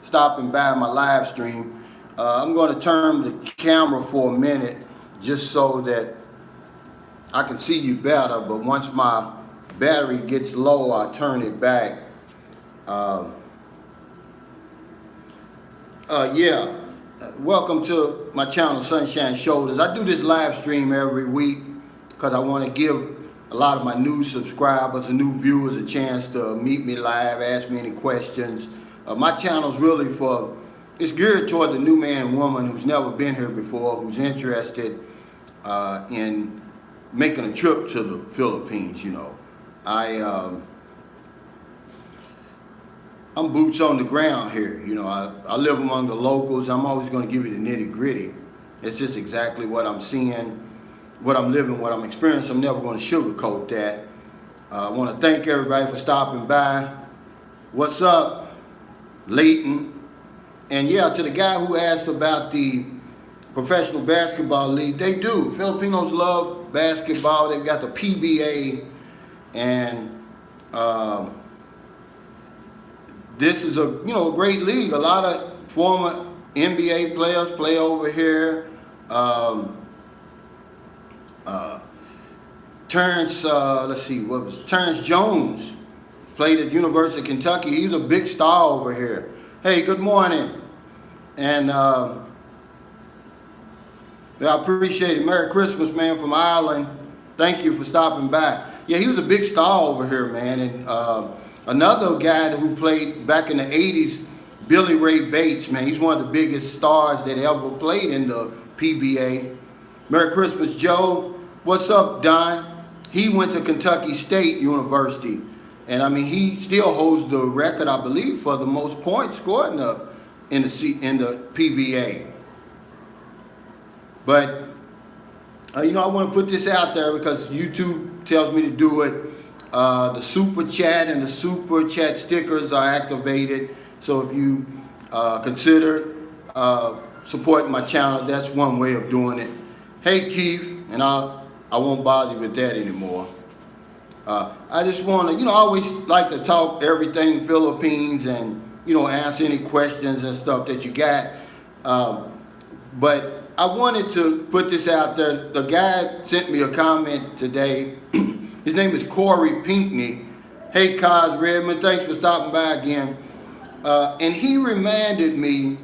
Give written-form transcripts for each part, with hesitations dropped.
stopping by my live stream. I'm going to turn the camera for a minute just so that I can see you better, but once my battery gets low, I turn it back. Yeah, welcome to my channel, Sunshine Shoulders. I do this live stream every week because I want to give a lot of my new subscribers and new viewers a chance to meet me live, ask me any questions. My channel is really it's geared toward the new man and woman who's never been here before, who's interested in making a trip to the Philippines. You know, I'm boots on the ground here. You know, I live among the locals. I'm always going to give you the nitty gritty. It's just exactly what I'm seeing, what I'm living, what I'm experiencing. I'm never going to sugarcoat that. I want to thank everybody for stopping by. What's up, Leighton? And yeah, to the guy who asked about the professional basketball league, they do. Filipinos love basketball. They've got the PBA, and this is a great league. A lot of former NBA players play over here. Terence, Terence Jones played at University of Kentucky. He's a big star over here. Hey, good morning. And I appreciate it. Merry Christmas, man, from Ireland. Thank you for stopping by. Yeah, he was a big star over here, man. And another guy who played back in the 80s, Billy Ray Bates, man. He's one of the biggest stars that ever played in the PBA. Merry Christmas, Joe. What's up, Don? He went to Kentucky State University. And I mean, he still holds the record, I believe, for the most points scored in the PBA. But I want to put this out there because YouTube tells me to do it. The super chat and the super chat stickers are activated. So if you consider supporting my channel, that's one way of doing it. Hey, Keith, and I won't bother you with that anymore. I just want to, I always like to talk everything Philippines and, answer any questions and stuff that you got. But I wanted to put this out there. The guy sent me a comment today. His name is Corey Pinkney. Hey, Kaz Redmond, thanks for stopping by again. And he reminded me,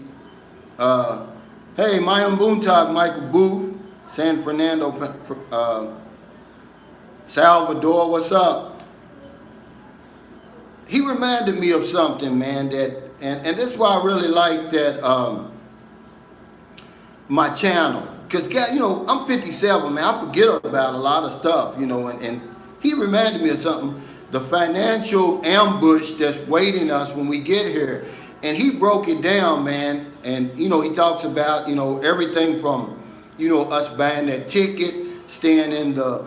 hey, Mayang Buntag, Michael Booth, San Fernando, Salvador, what's up? He reminded me of something, man, and this is why I really like that my channel. Because, I'm 57, man. I forget about a lot of stuff, and he reminded me of something, the financial ambush that's waiting us when we get here. And he broke it down, man. And, he talks about, everything from, us buying that ticket, staying in the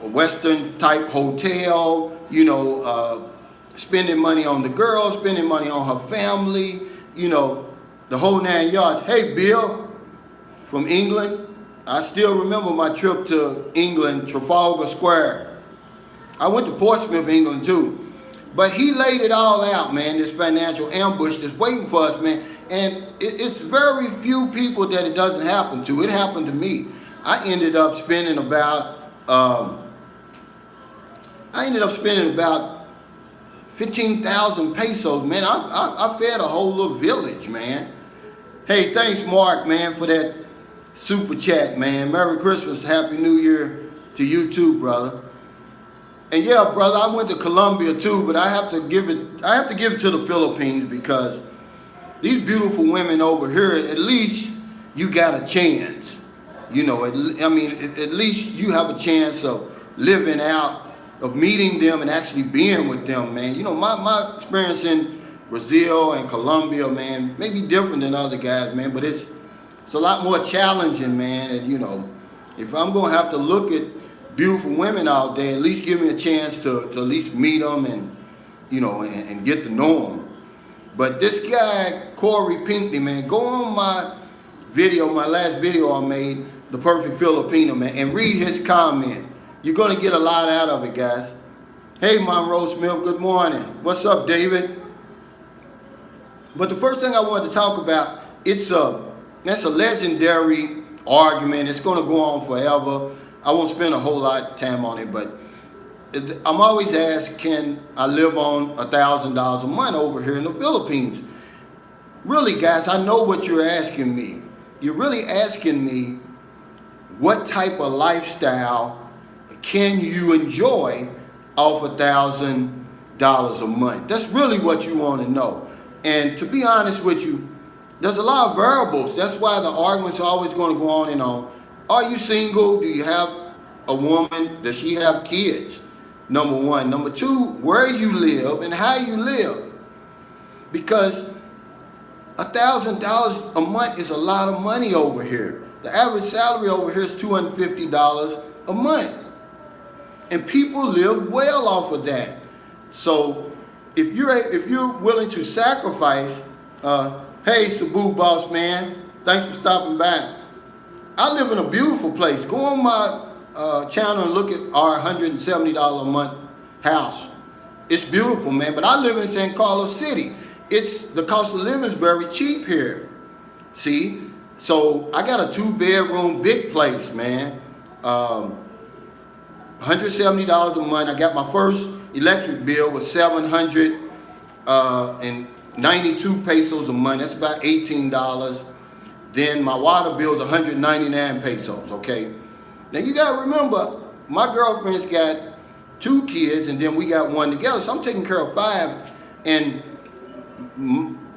Western type hotel, spending money on the girl, spending money on her family, the whole 9 yards. Hey, Bill from England, I still remember my trip to England, Trafalgar Square. I went to Portsmouth, England too. But he laid it all out, man, this financial ambush that's waiting for us, man. And it's very few people that it doesn't happen to. It happened to me. I ended up spending about 15,000 pesos, man. I fed a whole little village, man. Hey, thanks, Mark, man, for that super chat, man. Merry Christmas, Happy New Year to you too, brother. And yeah, brother, I went to Colombia too, but I have to give it to the Philippines because these beautiful women over here, at least you got a chance. At least you have a chance of living out, of meeting them and actually being with them, man. My experience in Brazil and Colombia, man, may be different than other guys, man, but it's a lot more challenging, man. And, if I'm going to have to look at beautiful women all day, at least give me a chance to at least meet them and, and get to know them. But this guy, Corey Pinkney, man, go on my last video I made, The Perfect Filipino, man, and read his comment. You're going to get a lot out of it, guys. Hey, Monroe Smith, good morning. What's up, David? But the first thing I wanted to talk about, that's a legendary argument. It's going to go on forever. I won't spend a whole lot of time on it, but I'm always asked, can I live on $1,000 a month over here in the Philippines? Really, guys, I know what you're asking me. You're really asking me, what type of lifestyle can you enjoy off $1,000 a month? That's really what you want to know. And to be honest with you, there's a lot of variables. That's why the arguments are always going to go on and on. Are you single? Do you have a woman? Does she have kids? Number one. Number two, where you live and how you live. Because $1,000 a month is a lot of money over here. The average salary over here is $250 a month. And people live well off of that. So if you're willing to sacrifice, hey Cebu boss man, thanks for stopping by. I live in a beautiful place. Go on my channel and look at our $170 a month house. It's beautiful, man. But I live in San Carlos City. The cost of living is very cheap here. See? So I got a 2-bedroom big place, man. $170 a month. I got my first electric bill was 792 pesos a month. That's about $18. Then my water bill is 199 pesos, okay? Now you gotta remember, my girlfriend's got 2 kids and then we got 1 together. So I'm taking care of 5. And,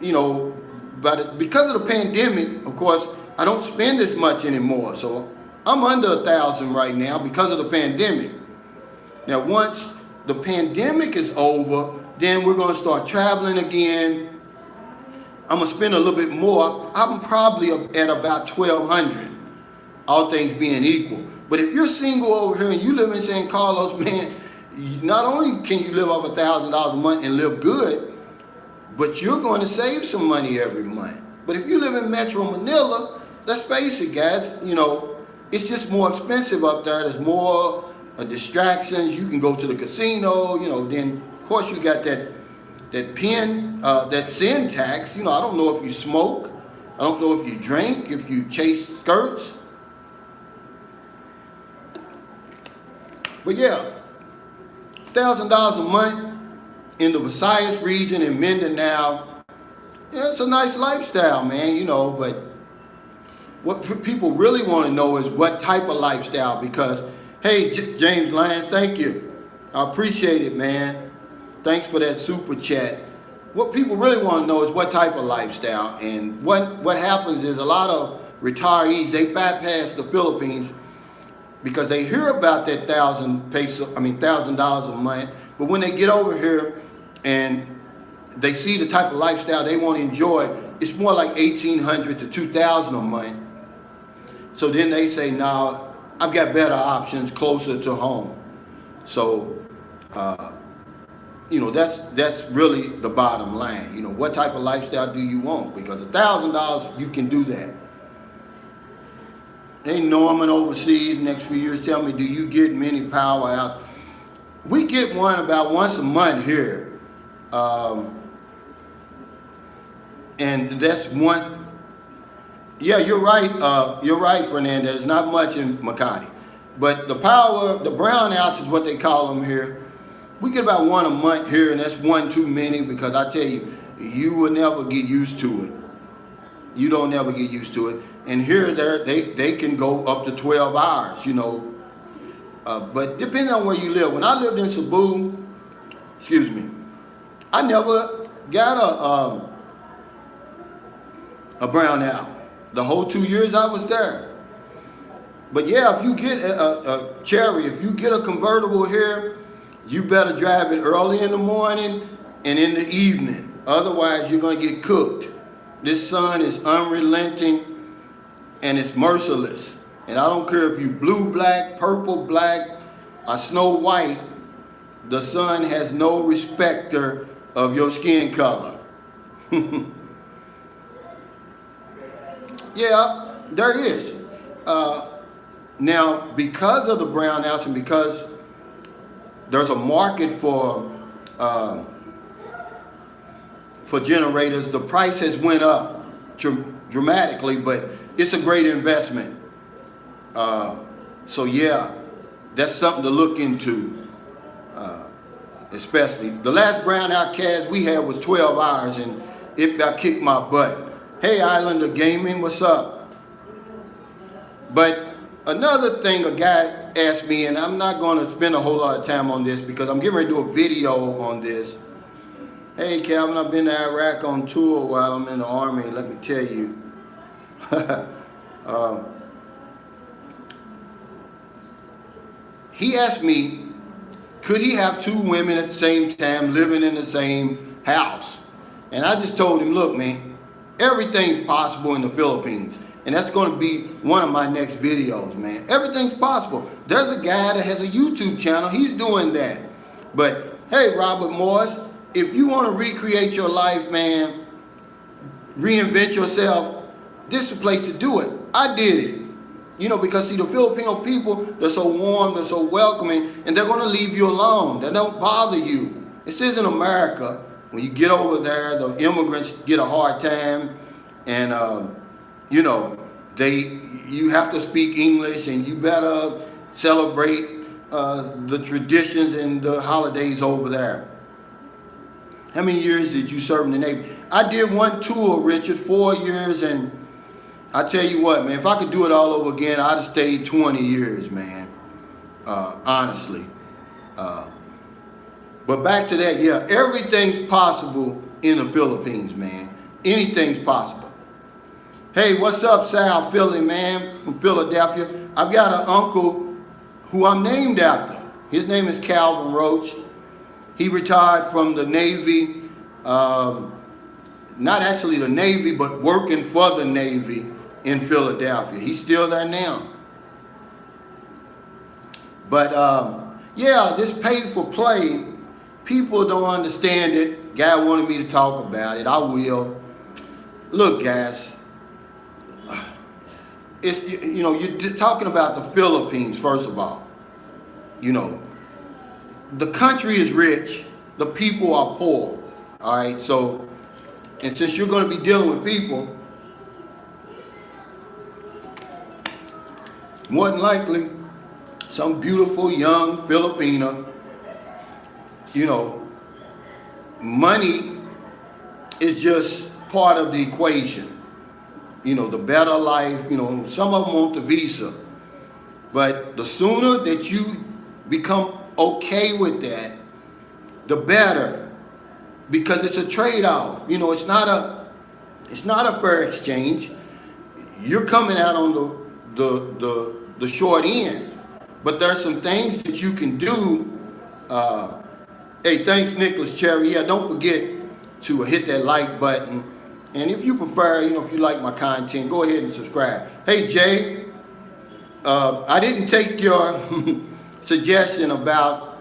you know, but because of the pandemic, of course, I don't spend as much anymore. So I'm under $1,000 right now because of the pandemic. Now, once the pandemic is over, then we're going to start traveling again. I'm going to spend a little bit more. I'm probably at about $1,200, all things being equal. But if you're single over here and you live in San Carlos, man, not only can you live off $1,000 a month and live good, but you're going to save some money every month. But if you live in Metro Manila, let's face it, guys, you know, it's just more expensive up there. There's more distractions. You can go to the casino, you know, then of course you got that sin tax. You know, I don't know if you smoke. I don't know if you drink, if you chase skirts. But yeah, $1,000 a month in the Visayas region in Mindanao, yeah, it's a nice lifestyle, man, you know, but what people really want to know is what type of lifestyle, because, hey, James Lyons, thank you. I appreciate it, man. Thanks for that super chat. What people really want to know is what type of lifestyle, and what happens is a lot of retirees, they bypass the Philippines because they hear about that $1,000 a month, but when they get over here and they see the type of lifestyle they want to enjoy, it's more like $1,800 to $2,000 a month. So then they say, no, I've got better options closer to home. So, you know, that's really the bottom line. You know, what type of lifestyle do you want? Because $1,000, you can do that. Hey, Norman overseas, next few years, tell me, do you get many power outs? We get one about once a month here. And that's one. Yeah, you're right, Fernandez. Not much in Makati. But the brownouts is what they call them here. We get about one a month here, and that's one too many, because I tell you, you will never get used to it. You don't never get used to it. And here, they can go up to 12 hours, you know. But depending on where you live. When I lived in Cebu, I never got a brownout. The whole 2 years I was there. But yeah, if you get a Cherry, if you get a convertible here, you better drive it early in the morning and in the evening. Otherwise, you're going to get cooked. This sun is unrelenting and it's merciless. And I don't care if you blue, black, purple, black, or snow white, the sun has no respecter of your skin color. Yeah, there is. Now, because of the brownouts and because there's a market for for generators. The price has went up dramatically, but it's a great investment. So yeah, that's something to look into. Especially the last brownout cast we had was 12 hours, and it got kicked my butt. Hey, Islander Gaming, what's up? But another thing a guy asked me, and I'm not going to spend a whole lot of time on this because I'm getting ready to do a video on this. Hey, Calvin, I've been to Iraq on tour while I'm in the Army. Let me tell you. He asked me, could he have two women at the same time living in the same house? And I just told him, look, man, everything's possible in the Philippines. And that's going to be one of my next videos, man. Everything's possible. There's a guy that has a YouTube channel. He's doing that. But, hey, Robert Morris, if you want to recreate your life, man, reinvent yourself, this is the place to do it. I did it. You know, because see, the Filipino people, they're so warm, they're so welcoming, and they're going to leave you alone. They don't bother you. This isn't America. When you get over there, the immigrants get a hard time, and, you know, you have to speak English, and you better celebrate the traditions and the holidays over there. How many years did you serve in the Navy? I did one tour, Richard, 4 years, and I tell you what, man, if I could do it all over again, I'd have stayed 20 years, man, honestly. But back to that, yeah, everything's possible in the Philippines, man. Anything's possible. Hey, what's up, Sal Philly, man, from Philadelphia? I've got an uncle who I'm named after. His name is Calvin Roach. He retired from the Navy, not actually the Navy, but working for the Navy in Philadelphia. He's still there now. But yeah, this pay for play, people don't understand it. Guy wanted me to talk about it. I will. Look, guys, it's, you know, you're talking about the Philippines, first of all. You know, the country is rich, the people are poor. All right, so, and since you're going to be dealing with people, more than likely, some beautiful young Filipina, you know, money is just part of the equation. You know, the better life, you know, some of them want the visa. But the sooner that you become okay with that, the better. Because it's a trade-off. You know, it's not a fair exchange. You're coming out on the short end. But there's some things that you can do. Hey, thanks, Nicholas Cherry. Yeah, don't forget to hit that like button. And if you prefer, you know, if you like my content, go ahead and subscribe. Hey, Jay, I didn't take your suggestion about,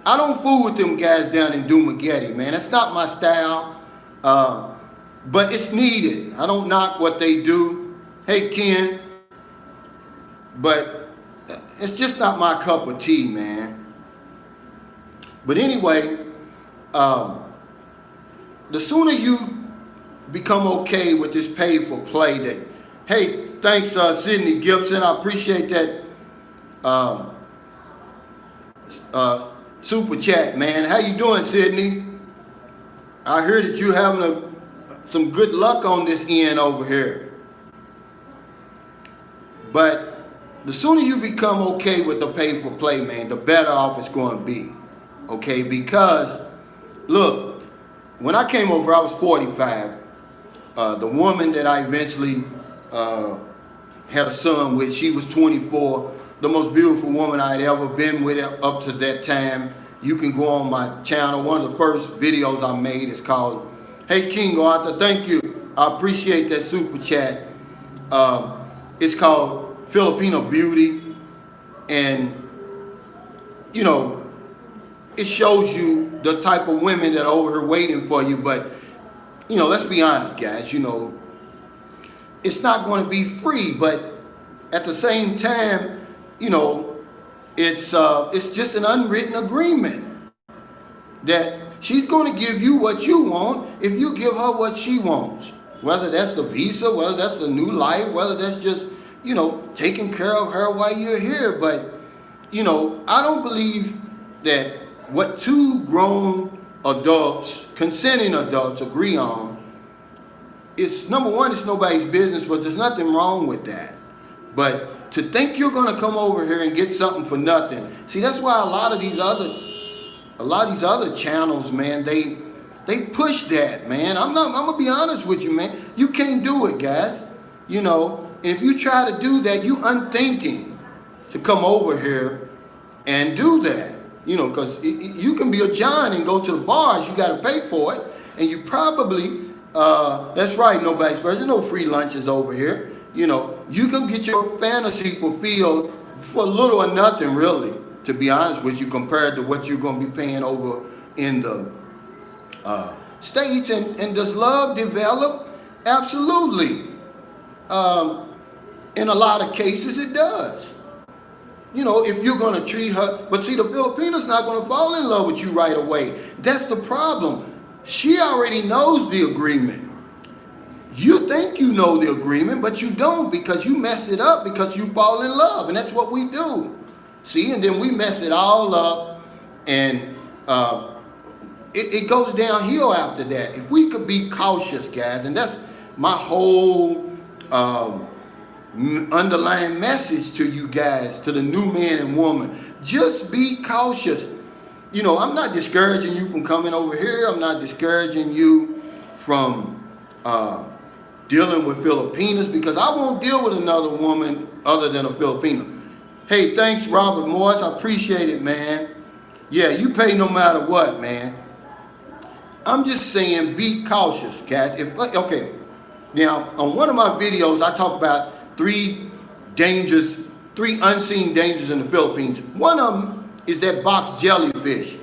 I don't fool with them guys down in Dumaguete, man. That's not my style, but it's needed. I don't knock what they do. Hey, Ken, but it's just not my cup of tea, man. But anyway, the sooner you become okay with this pay for play that, hey, thanks, Sydney Gibson. I appreciate that super chat, man. How you doing, Sydney? I heard that you're having some good luck on this end over here. But the sooner you become okay with the pay for play, man, the better off it's going to be. Okay, because look, when I came over, I was 45. The woman that I eventually had a son with, she was 24. The most beautiful woman I had ever been with up to that time. You can go on my channel. One of the first videos I made is called, Hey King Arthur, thank you. I appreciate that super chat. It's called Filipino Beauty. And, you know, it shows you the type of women that are over here waiting for you. But, you know, let's be honest, guys, you know, it's not going to be free. But at the same time, you know, it's just an unwritten agreement that she's going to give you what you want if you give her what she wants. Whether that's the visa, whether that's the new life, whether that's just, taking care of her while you're here. But, I don't believe that what two grown adults, consenting adults, agree on, it's, number one, it's nobody's business, but there's nothing wrong with that. But to think you're going to come over here and get something for nothing, see, that's why a lot of these other channels, man, they push that, man. I'm gonna be honest with you, man. You can't do it, guys. If you try to do that, you unthinking to come over here and do that. Because you can be a John and go to the bars. You got to pay for it, and you probably that's right. Nobody's there's no free lunches over here. You can get your fantasy fulfilled for little or nothing, really. To be honest with you, compared to what you're going to be paying over in the States. And does love develop? Absolutely. In a lot of cases, it does. If you're going to treat her, but see, the Filipino's not going to fall in love with you right away. That's the problem. She already knows the agreement. You think you know the agreement, but you don't, because you mess it up because you fall in love. And that's what we do. See, and then we mess it all up, and it goes downhill after that. If we could be cautious, guys, and that's my whole underlying message to you guys, to the new man and woman. Just be cautious. I'm not discouraging you from coming over here. I'm not discouraging you from dealing with Filipinas, because I won't deal with another woman other than a Filipino. Hey, thanks, Robert Morris. I appreciate it, man. Yeah, you pay no matter what, man. I'm just saying, be cautious, guys. Okay, now, on one of my videos, I talk about three unseen dangers in the Philippines. One of them is that box jellyfish.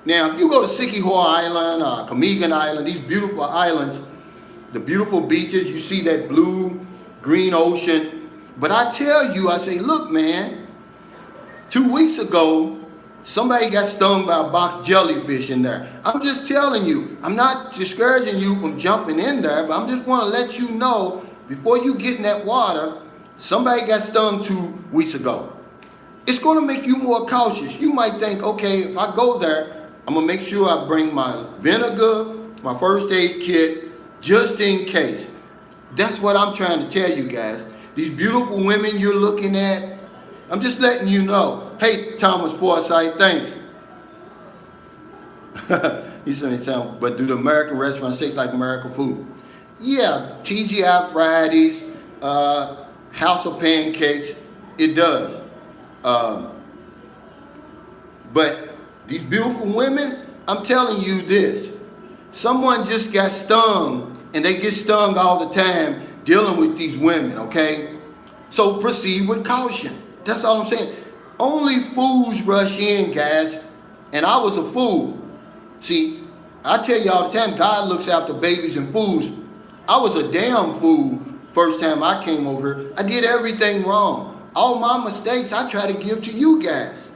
Now, if you go to Siquijor Island, Camigan Island, these beautiful islands, the beautiful beaches, you see that blue, green ocean. But I tell you, I say, look, man, 2 weeks ago, somebody got stung by a box jellyfish in there. I'm just telling you, I'm not discouraging you from jumping in there, but I'm just want to let you know, before you get in that water, somebody got stung 2 weeks ago. It's going to make you more cautious. You might think, okay, if I go there, I'm going to make sure I bring my vinegar, my first aid kit, just in case. That's what I'm trying to tell you guys. These beautiful women you're looking at, I'm just letting you know. Hey, Thomas Forsythe, thanks. He said, but do the American restaurants taste like American food? Yeah, TGI Fridays, House of Pancakes, it does. But these beautiful women, I'm telling you this. Someone just got stung, and they get stung all the time dealing with these women, okay? So proceed with caution. That's all I'm saying. Only fools rush in, guys, and I was a fool. See, I tell you all the time, God looks after babies and fools. I was a damn fool first time I came over here. I did everything wrong. All my mistakes I try to give to you guys.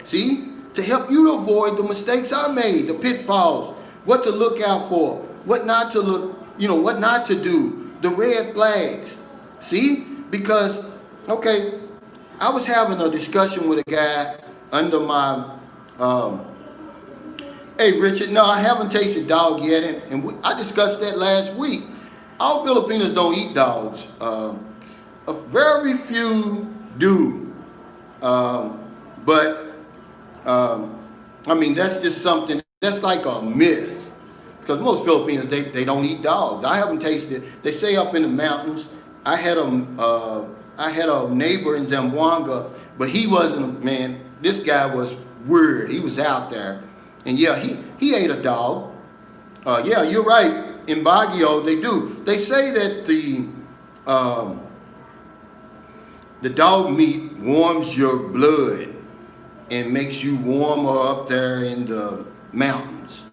See, to help you to avoid the mistakes I made, the pitfalls, what to look out for, what not to look, what not to do, the red flags. See, because, okay, I was having a discussion with a guy under my, hey Richard, no, I haven't tasted dog yet, and I discussed that last week. All Filipinos don't eat dogs. Very few do. But I mean, that's just something, that's like a myth. Because most Filipinos, they don't eat dogs. I haven't tasted, they say up in the mountains. I had a neighbor in Zamboanga, but he wasn't, man, this guy was weird. He was out there. And yeah, he ate a dog. Yeah, you're right. In Baguio, they do. They say that the dog meat warms your blood and makes you warmer up there in the mountains.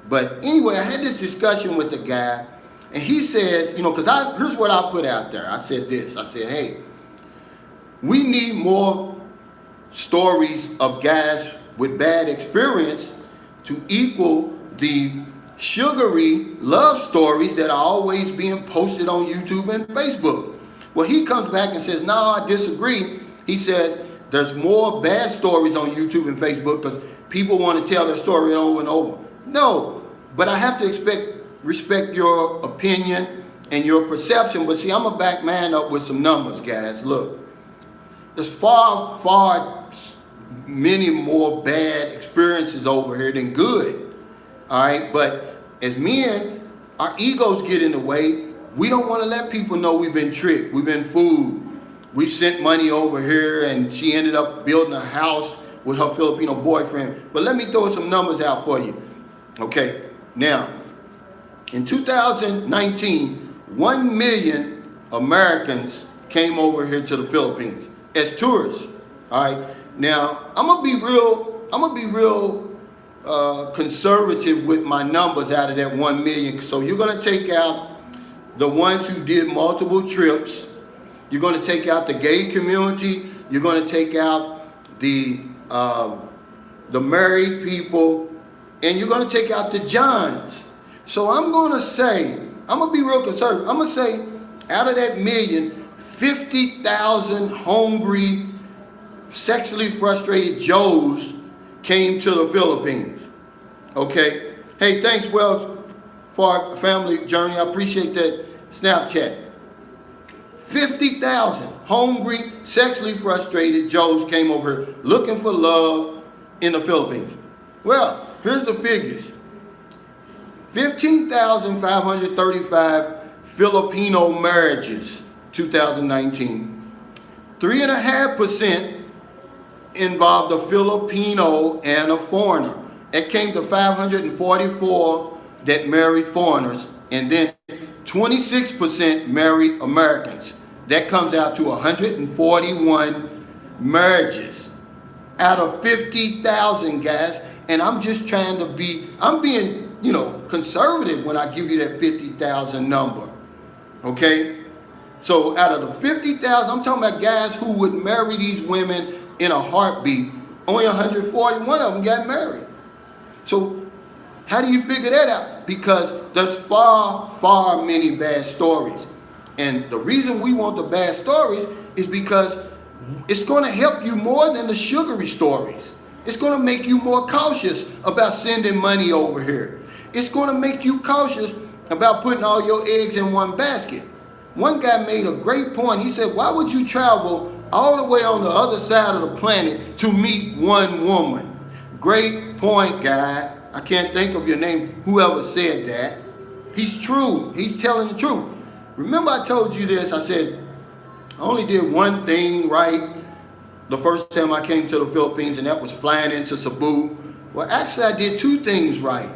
But anyway, I had this discussion with the guy, and he says, because here's what I put out there. I said this. I said, hey, we need more stories of guys with bad experience to equal the sugary love stories that are always being posted on YouTube and Facebook. Well, he comes back and says, no, I disagree. He says there's more bad stories on YouTube and Facebook because people want to tell their story over and over. No, but I have to respect your opinion and your perception. But see, I'm a back man up with some numbers, guys. Look, there's far many more bad experiences over here than good. All right, but as men, our egos get in the way. We don't want to let people know we've been tricked, we've been fooled. We sent money over here and she ended up building a house with her Filipino boyfriend. But let me throw some numbers out for you. Okay, now, in 2019, 1 million Americans came over here to the Philippines as tourists. All right, now I'm gonna be real conservative with my numbers out of that 1 million. So you're gonna take out the ones who did multiple trips. You're going to take out the gay community. You're going to take out the married people, and you're going to take out the Johns. So I'm going to be real conservative. I'm going to say out of that million, 50,000 hungry, sexually frustrated Joes came to the Philippines. Okay? Hey, thanks, Wells, for our family journey. I appreciate that Snapchat. 50,000 hungry, sexually frustrated Joes came over here looking for love in the Philippines. Well, here's the figures. 15,535 Filipino marriages, 2019. 3.5% involved a Filipino and a foreigner. It came to 544 that married foreigners, and then 26% married Americans. That comes out to 141 marriages out of 50,000, guys. And I'm just trying to I'm being, conservative when I give you that 50,000 number. Okay? So out of the 50,000, I'm talking about guys who would marry these women in a heartbeat. Only 141 of them got married. So how do you figure that out? Because there's far many bad stories. And the reason we want the bad stories is because it's going to help you more than the sugary stories. It's going to make you more cautious about sending money over here. It's going to make you cautious about putting all your eggs in one basket. One guy made a great point. He said, why would you travel all the way on the other side of the planet to meet one woman? Great point, guy. I can't think of your name, whoever said that. He's true. He's telling the truth. Remember I told you this. I said, I only did one thing right the first time I came to the Philippines, and that was flying into Cebu. Well, actually, I did two things right.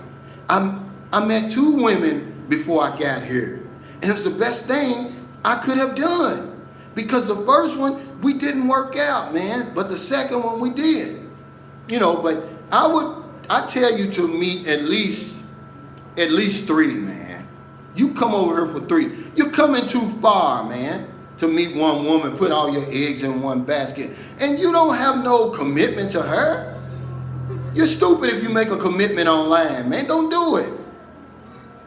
I met two women before I got here. And it was the best thing I could have done. Because the first one, we didn't work out, man. But the second one, we did. But I tell you to meet at least three, man. You come over here for three. You're coming too far, man, to meet one woman, put all your eggs in one basket. And you don't have no commitment to her. You're stupid if you make a commitment online, man. Don't do it.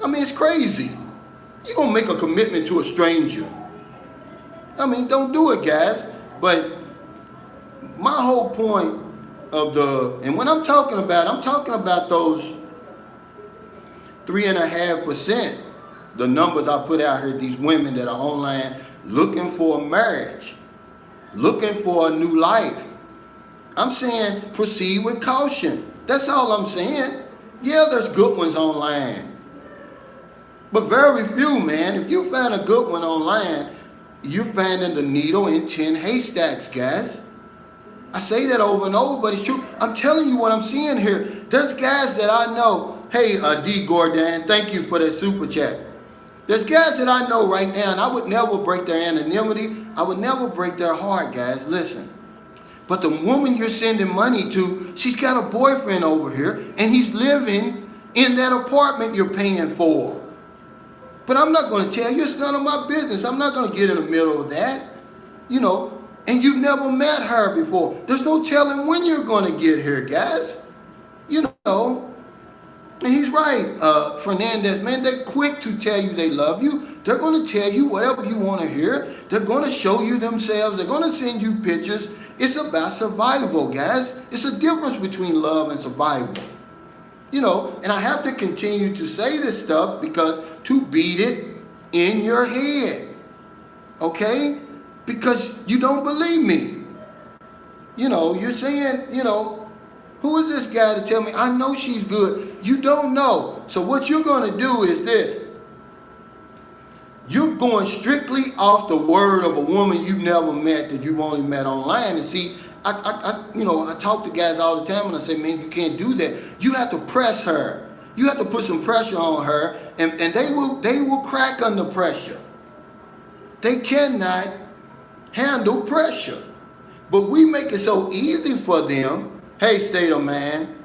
I mean, it's crazy. You're going to make a commitment to a stranger. I mean, don't do it, guys. But my whole point and when I'm talking about those 3.5%, the numbers I put out here, these women that are online looking for a marriage, looking for a new life. I'm saying proceed with caution. That's all I'm saying. Yeah, there's good ones online, but very few, man. If you find a good one online, you're finding the needle in 10 haystacks, guys. I say that over and over, but it's true. I'm telling you what I'm seeing here. There's guys that I know. Hey, D. Gordon, thank you for that super chat. There's guys that I know right now, and I would never break their anonymity. I would never break their heart, guys. Listen. But the woman you're sending money to, she's got a boyfriend over here, and he's living in that apartment you're paying for. But I'm not going to tell you. It's none of my business. I'm not going to get in the middle of that. And you've never met her before. There's no telling when you're going to get here, guys. And he's right, Fernandez, man, they're quick to tell you they love you. They're going to tell you whatever you want to hear. They're going to show you themselves. They're going to send you pictures. It's about survival, guys. It's a difference between love and survival. You know, and I have to continue to say this stuff because to beat it in your head, okay? Because you don't believe me. You know, you're saying, you know, who is this guy to tell me I know she's good? You don't know. So what you're going to do is this. You're going strictly off the word of a woman you've never met, that you've only met online. And see, I talk to guys all the time and I say, man, you can't do that. You have to press her. You have to put some pressure on her, and they will crack under pressure. They cannot handle pressure. But we make it so easy for them, hey, State of Man,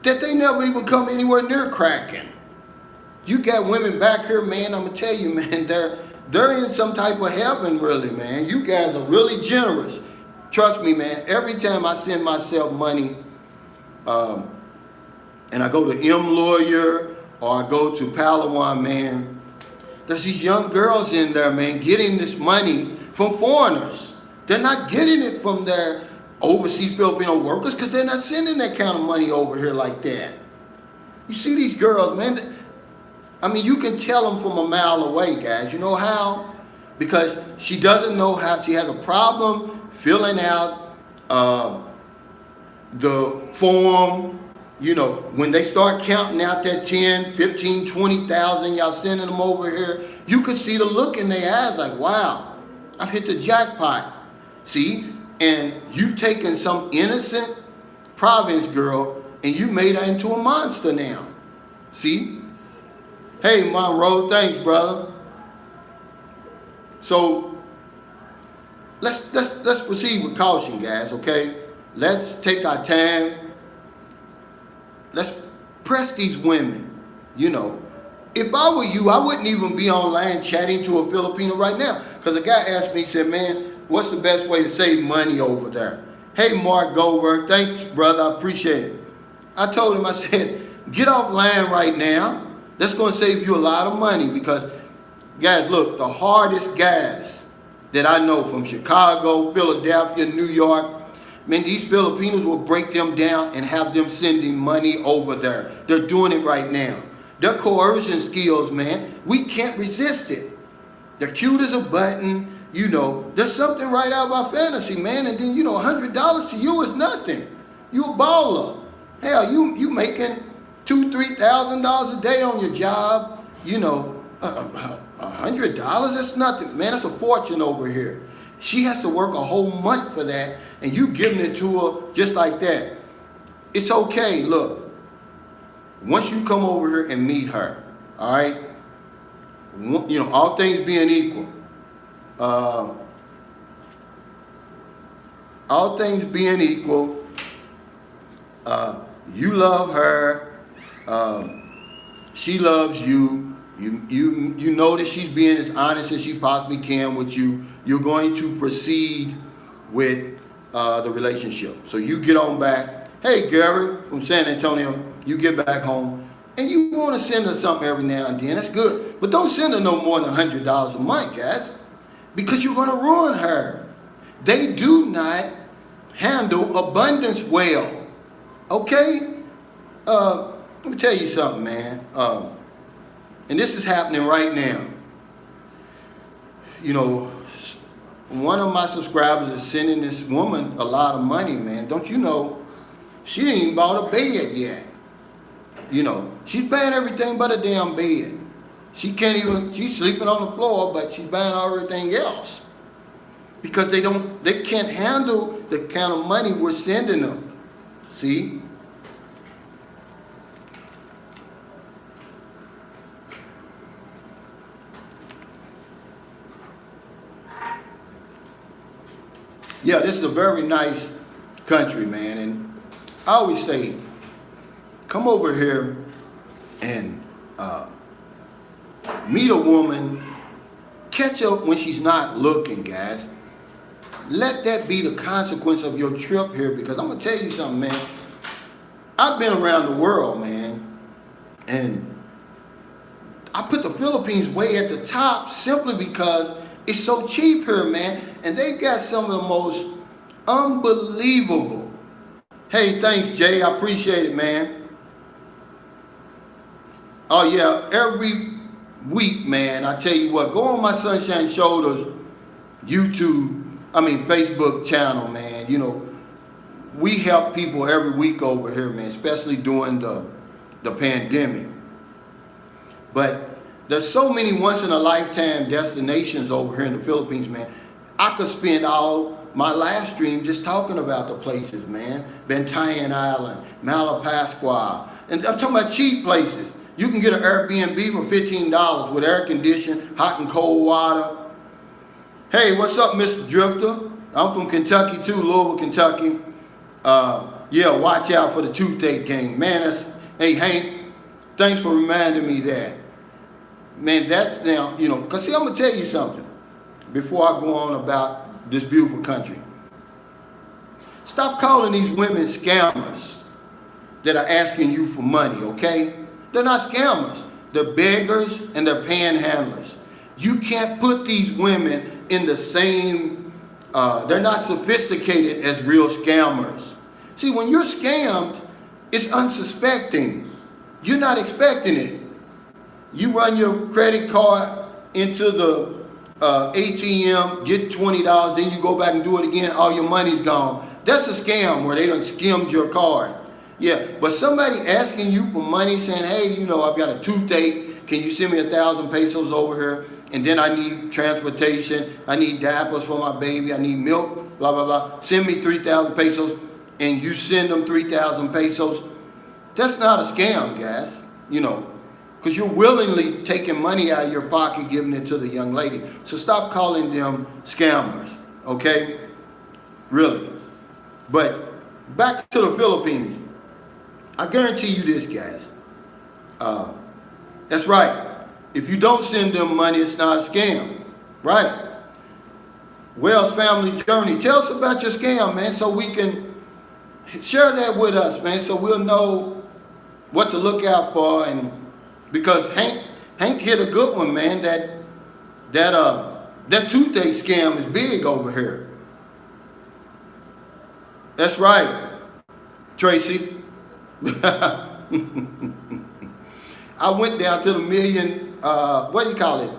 that they never even come anywhere near cracking. You got women back here, man, I'm going to tell you, man, they're in some type of heaven, really, man. You guys are really generous. Trust me, man, every time I send myself money, and I go to M Lawyer or I go to Palawan, man, there's these young girls in there, man, getting this money from foreigners. They're not getting it from their overseas Filipino workers because they're not sending that kind of money over here like that. You see these girls, man, I mean, you can tell them from a mile away, guys. You know how? Because she doesn't know how. She has a problem filling out the form. You know, when they start counting out that 10, 15, 20,000, y'all sending them over here, you could see the look in their eyes like, wow, I've hit the jackpot. See? And you've taken some innocent province girl and you made her into a monster now. See? Hey, Monroe, thanks, brother. So let's proceed with caution, guys, okay? Let's take our time. Let's press these women. You know, if I were you, I wouldn't even be online chatting to a Filipino right now. Because a guy asked me, he said, man, what's the best way to save money over there? Hey, Mark Goldberg, thanks, brother, I appreciate it. I told him, I said, get offline right now. That's going to save you a lot of money because, guys, look, the hardest guys that I know from Chicago, Philadelphia, New York, man, these Filipinos will break them down and have them sending money over there. They're doing it right now. Their coercion skills, man, we can't resist it. They're cute as a button. You know, there's something right out of our fantasy, man. And then, you know, $100 to you is nothing. You a baller. Hell, you making $2,000, $3,000 a day on your job. You know, $100, that's nothing. Man, that's a fortune over here. She has to work a whole month for that, and you giving it to her just like that. It's okay, look. Once you come over here and meet her, all right? You know, all things being equal. All things being equal, you love her. She loves you. You know that she's being as honest as she possibly can with you. You're going to proceed with the relationship. So you get on back. Hey, Gary from San Antonio, you get back home. And you want to send her something every now and then. That's good. But don't send her no more than $100 a month, guys. Because you're going to ruin her. They do not handle abundance well. Okay? Let me tell you something, man. And this is happening right now. You know, one of my subscribers is sending this woman a lot of money, man. Don't you know, she ain't even bought a bed yet. You know, she's buying everything but a damn bed. She can't even, she's sleeping on the floor, but she's buying everything else. Because they can't handle the kind of money we're sending them. See? Yeah, this is a very nice country, man. And I always say, come over here and meet a woman, catch her when she's not looking, guys. Let that be the consequence of your trip here, because I'm going to tell you something, man. I've been around the world, man. And I put the Philippines way at the top simply because it's so cheap here, man. And they've got some of the most unbelievable. Hey, thanks, Jay. I appreciate it, man. Oh, yeah, every week, man, I tell you what, go on my Sunshine Shoulders Facebook channel, man. You know, we help people every week over here, man, especially during the pandemic. But there's so many once-in-a-lifetime destinations over here in the Philippines, man. I could spend all my live stream just talking about the places, man. Bantayan Island, Malapascua. And I'm talking about cheap places. You can get an Airbnb for $15 with air conditioning, hot and cold water. Hey, what's up, Mr. Drifter? I'm from Kentucky too, Louisville, Kentucky. Yeah, watch out for the toothache gang. Man, hey, Hank, thanks for reminding me that. Man, that's now, you know, because see, I'm going to tell you something before I go on about this beautiful country. Stop calling these women scammers that are asking you for money, okay? They're not scammers. They're beggars and they're panhandlers. You can't put these women in the same, they're not sophisticated as real scammers. See, when you're scammed, it's unsuspecting. You're not expecting it. You run your credit card into the ATM, get $20, then you go back and do it again, all your money's gone. That's a scam where they done skimmed your card. Yeah, but somebody asking you for money saying, hey, you know, I've got a toothache. Can you send me 1,000 pesos over here? And then I need transportation. I need diapers for my baby. I need milk, blah, blah, blah. Send me 3,000 pesos. And you send them 3,000 pesos. That's not a scam, guys. You know, because you're willingly taking money out of your pocket, giving it to the young lady. So stop calling them scammers, okay? Really. But back to the Philippines. I guarantee you this, guys. That's right. If you don't send them money, it's not a scam, right? Wells Family Journey. Tell us about your scam, man, so we can share that with us, man, so we'll know what to look out for. And because Hank hit a good one, man. That toothache scam is big over here. That's right, Tracy. I went down to the million, what do you call it?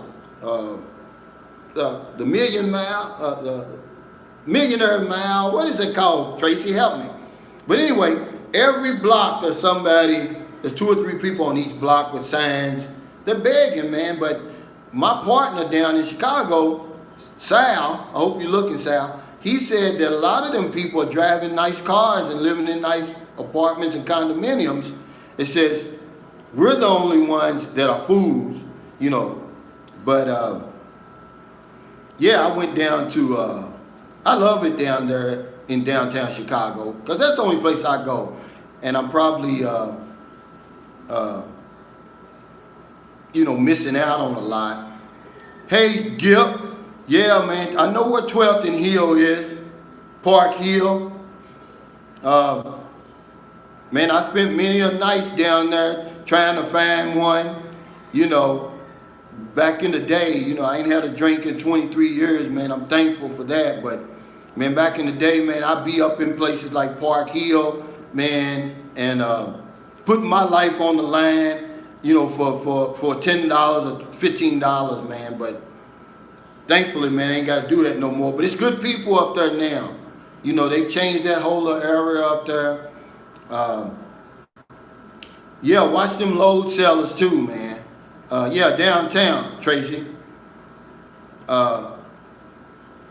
The million mile, the millionaire mile. What is it called, Tracy? Help me. But anyway, every block there's somebody, there's 2 or 3 people on each block with signs. They're begging, man. But my partner down in Chicago, Sal, I hope you're looking, Sal, he said that a lot of them people are driving nice cars and living in nice apartments and condominiums. It says, we're the only ones that are fools, you know. But, yeah, I went down to, I love it down there in downtown Chicago, because that's the only place I go. And I'm probably, you know, missing out on a lot. Hey, Gip. Yeah, man, I know where 12th and Hill is. Park Hill. Man, I spent many a nights down there trying to find one. You know, back in the day, you know, I ain't had a drink in 23 years, man. I'm thankful for that. But, man, back in the day, man, I'd be up in places like Park Hill, man, and putting my life on the line, you know, for $10 or $15, man. But thankfully, man, I ain't got to do that no more. But it's good people up there now. You know, they've changed that whole little area up there. Yeah, watch them load sellers too, man. Yeah, downtown, Tracy. I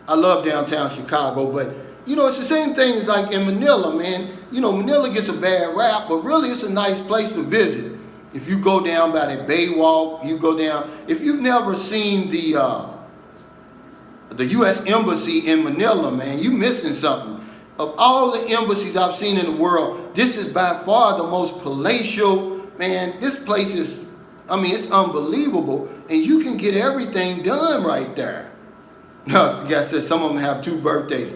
love downtown Chicago, but, you know, it's the same thing as like in Manila, man. You know, Manila gets a bad rap, but really it's a nice place to visit. If you go down by that Baywalk, you go down. If you've never seen the U.S. Embassy in Manila, man, you missing something. Of all the embassies I've seen in the world, this is by far the most palatial, man. This place is, I mean, it's unbelievable. And you can get everything done right there. Like I said, some of them have 2 birthdays.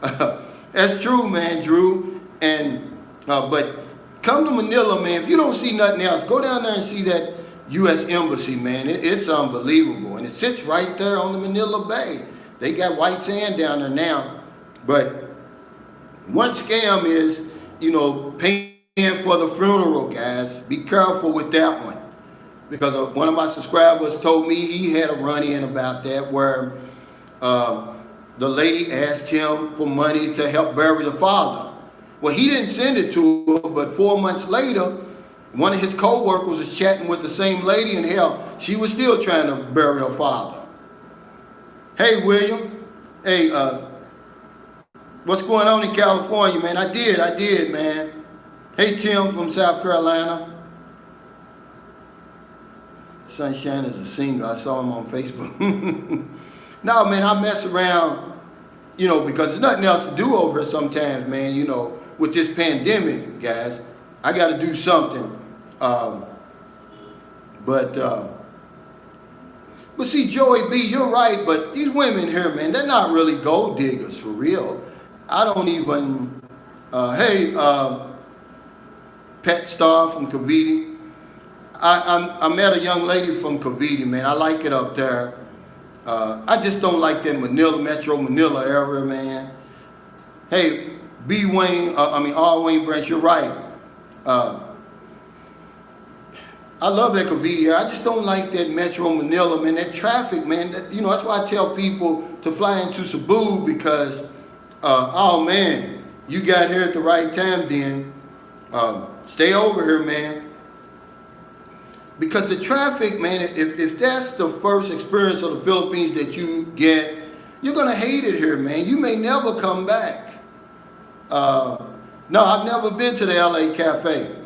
That's true, man, Drew. And but come to Manila, man. If you don't see nothing else, go down there and see that U.S. Embassy, man. It's unbelievable. And it sits right there on the Manila Bay. They got white sand down there now. But one scam is, paying for the funeral, guys. Be careful with that one. Because one of my subscribers told me he had a run-in about that where the lady asked him for money to help bury the father. Well, he didn't send it to her, but 4 months later, one of his co-workers was chatting with the same lady, and hell, she was still trying to bury her father. Hey, William. Hey, what's going on in California, man? I did, man. Hey, Tim from South Carolina. Sunshine is a singer. I saw him on Facebook. No, man, I mess around, because there's nothing else to do over here sometimes, man, with this pandemic, guys. I got to do something. But see, Joey B, you're right, but these women here, man, they're not really gold diggers for real. I don't even, Pet Star from Cavite. I met a young lady from Cavite, man. I like it up there. I just don't like that Metro Manila area, man. Hey, R. Wayne Branch, you're right. I love that Cavite area. I just don't like that Metro Manila, man. That traffic, man. That's why I tell people to fly into Cebu because, oh man, you got here at the right time. Then stay over here, man. Because the traffic, man, if that's the first experience of the Philippines that you get, you're gonna hate it here, man. You may never come back. No, I've never been to the LA Cafe.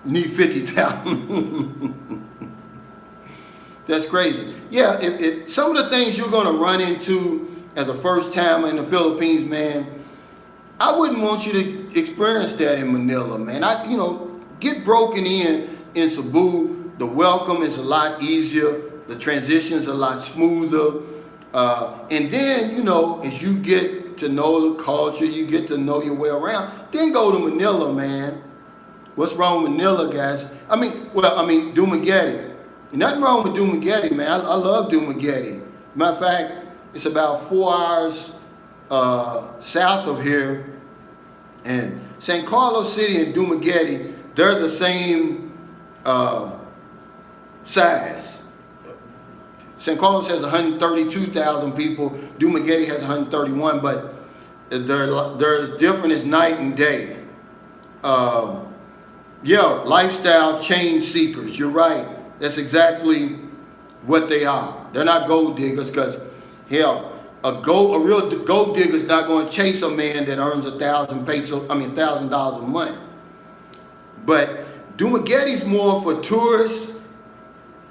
You need 50,000. That's crazy. Yeah, if some of the things you're gonna run into as a first timer in the Philippines, man, I wouldn't want you to experience that in Manila, man. Get broken in Cebu. The welcome is a lot easier. The transition is a lot smoother. And then, as you get to know the culture, you get to know your way around, then go to Manila, man. What's wrong with Manila, guys? Dumaguete. Nothing wrong with Dumaguete, man. I love Dumaguete. Matter of fact, it's about 4 hours south of here. And San Carlos City and Dumaguete, they're the same size. San Carlos has 132,000 people. Dumaguete has 131, but they're as different as night and day. Lifestyle change seekers. You're right. That's exactly what they are. They're not gold diggers because, hell, a real gold digger is not going to chase a man that earns $1,000 a month. But Dumaguete's more for tourists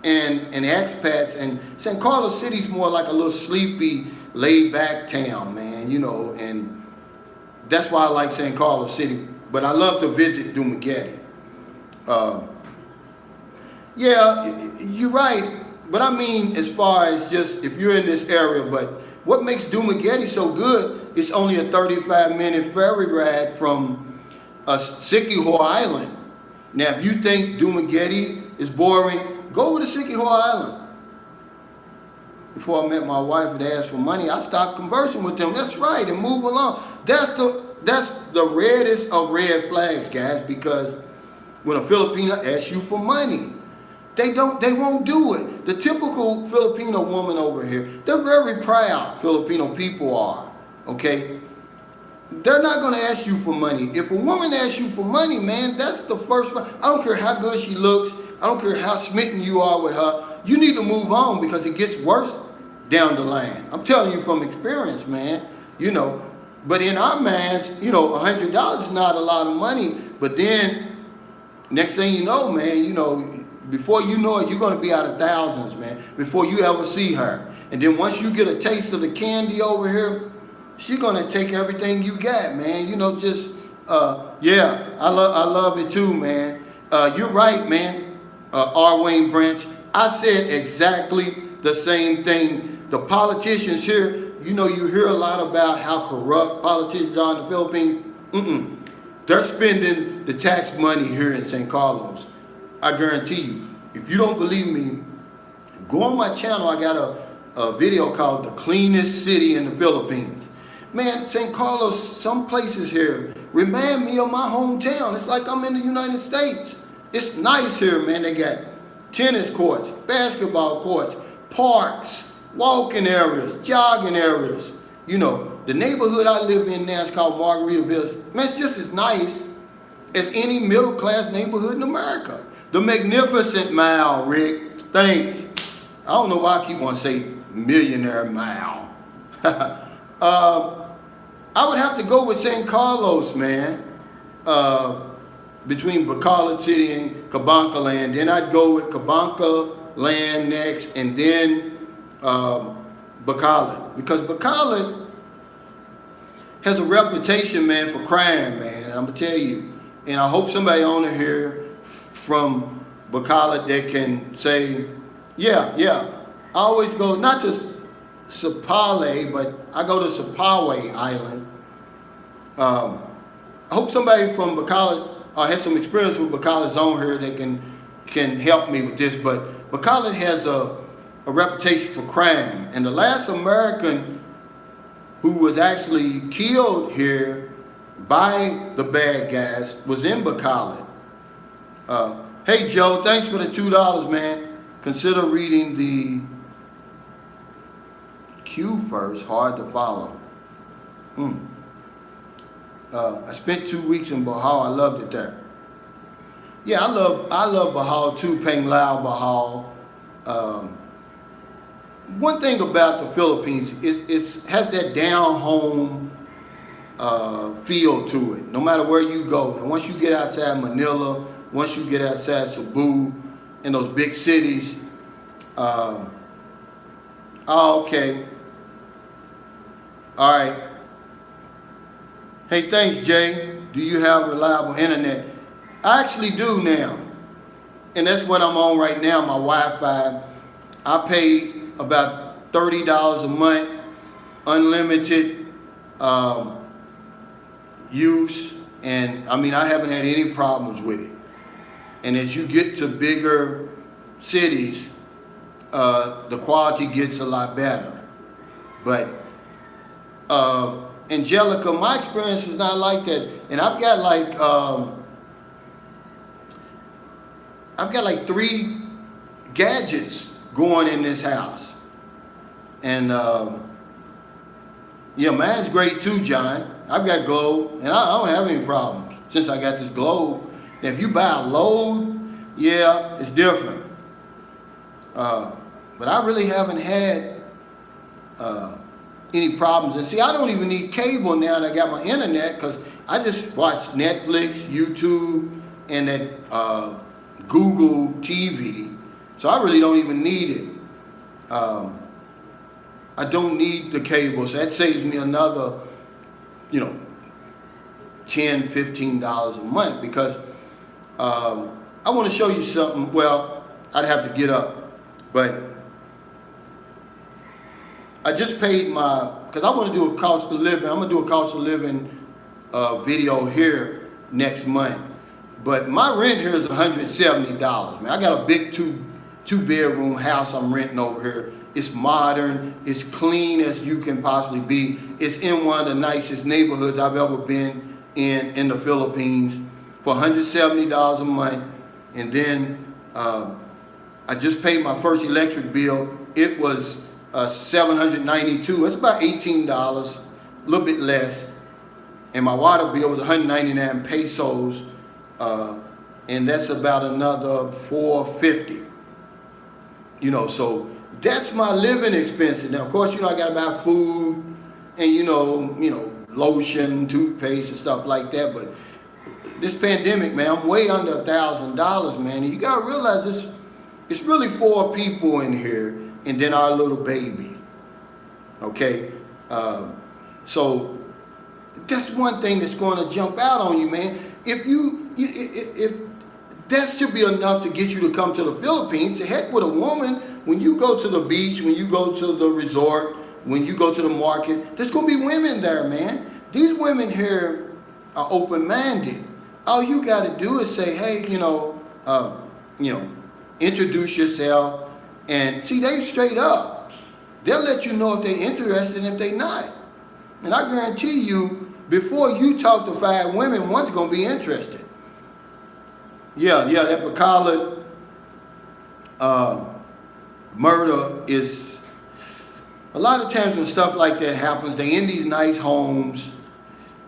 and expats, and San Carlos City's more like a little sleepy, laid-back town, man, and that's why I like San Carlos City. But I love to visit Dumaguete. You're right. But I mean, as far as just if you're in this area, but what makes Dumaguete so good, it's only a 35-minute ferry ride from Siquijor Island. Now, if you think Dumaguete is boring, go over to Siquijor Island. Before I met my wife and asked for money, I stopped conversing with them. That's right, and move along. That's the reddest of red flags, guys, because when a Filipino asks you for money, they won't do it. The typical Filipino woman over here, they're very proud, Filipino people are, okay? They're not going to ask you for money. If a woman asks you for money, man, that's the first one. I don't care how good she looks. I don't care how smitten you are with her. You need to move on because it gets worse down the line. I'm telling you from experience, man. But in our minds, $100 is not a lot of money. But then, next thing you know, man, before you know it, you're going to be out of thousands, man, before you ever see her. And then once you get a taste of the candy over here, she's going to take everything you got, man. I love it too, man. You're right, man, R. Wayne Branch. I said exactly the same thing. The politicians here, you hear a lot about how corrupt politicians are in the Philippines. They're spending the tax money here in St. Carlos. I guarantee you. If you don't believe me, go on my channel. I got a video called The Cleanest City in the Philippines. Man, St. Carlos, some places here remind me of my hometown. It's like I'm in the United States. It's nice here, man. They got tennis courts, basketball courts, parks, walking areas, jogging areas. You know, the neighborhood I live in now is called Margaritaville. Man, it's just as nice as any middle-class neighborhood in America. The Magnificent Mile, Rick. Thanks. I don't know why I keep wanting to say Millionaire Mile. I would have to go with St. Carlos, man. Between Bacolod City and Cabanca Land. Then I'd go with Cabanca Land next, and then Bacolod. Because Bacolod has a reputation, man, for crime, man. And I'm going to tell you. And I hope somebody on here from Bacolod that can say, yeah. I always go, not to Sapale, but I go to Sapawe Island. I hope somebody from Bacolod has some experience with Bacolod's on here that can help me with this. But Bacolod has a reputation for crime. And the last American who was actually killed here by the bad guys was in Bacolod. Hey Joe, thanks for the $2, man. Consider reading the Q first, hard to follow. I spent 2 weeks in Bohol. I loved it there. Yeah, I love Bohol too, Pang Lao, Bohol. One thing about the Philippines is it has that down home feel to it. No matter where you go. Now, once you get outside Manila, once you get outside Cebu, in those big cities, oh, okay. All right. Hey, thanks, Jay. Do you have reliable internet? I actually do now. And that's what I'm on right now, my Wi-Fi. I pay about $30 a month, unlimited use. And, I mean, I haven't had any problems with it. And as you get to bigger cities, the quality gets a lot better. But Angelica, my experience is not like that. And I've got like 3 gadgets going in this house. And yeah, mine's great too, John. I've got Globe, and I don't have any problems since I got this Globe. And if you buy a load, yeah, it's different. But I really haven't had any problems. And see, I don't even need cable now that I got my internet, because I just watch Netflix, YouTube, and that Google TV. So I really don't even need it. I don't need the cable, so that saves me another, $10, $15 a month, because I want to show you something. Well, I'd have to get up, but I just paid because I want to do a cost of living. I'm going to do a cost of living video here next month. But my rent here is $170, man. I got a big two-bedroom house I'm renting over here. It's modern, it's clean as you can possibly be. It's in one of the nicest neighborhoods I've ever been in the Philippines for $170 a month. And then I just paid my first electric bill. It was $792. It's about $18, a little bit less. And my water bill was 199 pesos, and that's about another $450. So that's my living expenses. Now, of course, I got to buy food and, lotion, toothpaste, and stuff like that. But this pandemic, man, I'm way under $1,000, man. And you got to realize it's really 4 people in here, and then our little baby. Okay? So that's one thing that's going to jump out on you, man. If that should be enough to get you to come to the Philippines. To heck with a woman, when you go to the beach, when you go to the resort, when you go to the market, there's going to be women there, man. These women here are open-minded. All you got to do is say, hey, introduce yourself, and see, they straight up. They'll let you know if they're interested and if they're not. And I guarantee you, before you talk to 5 women, one's gonna be interested. Yeah, that Bacala murder is, a lot of times when stuff like that happens, they in these nice homes,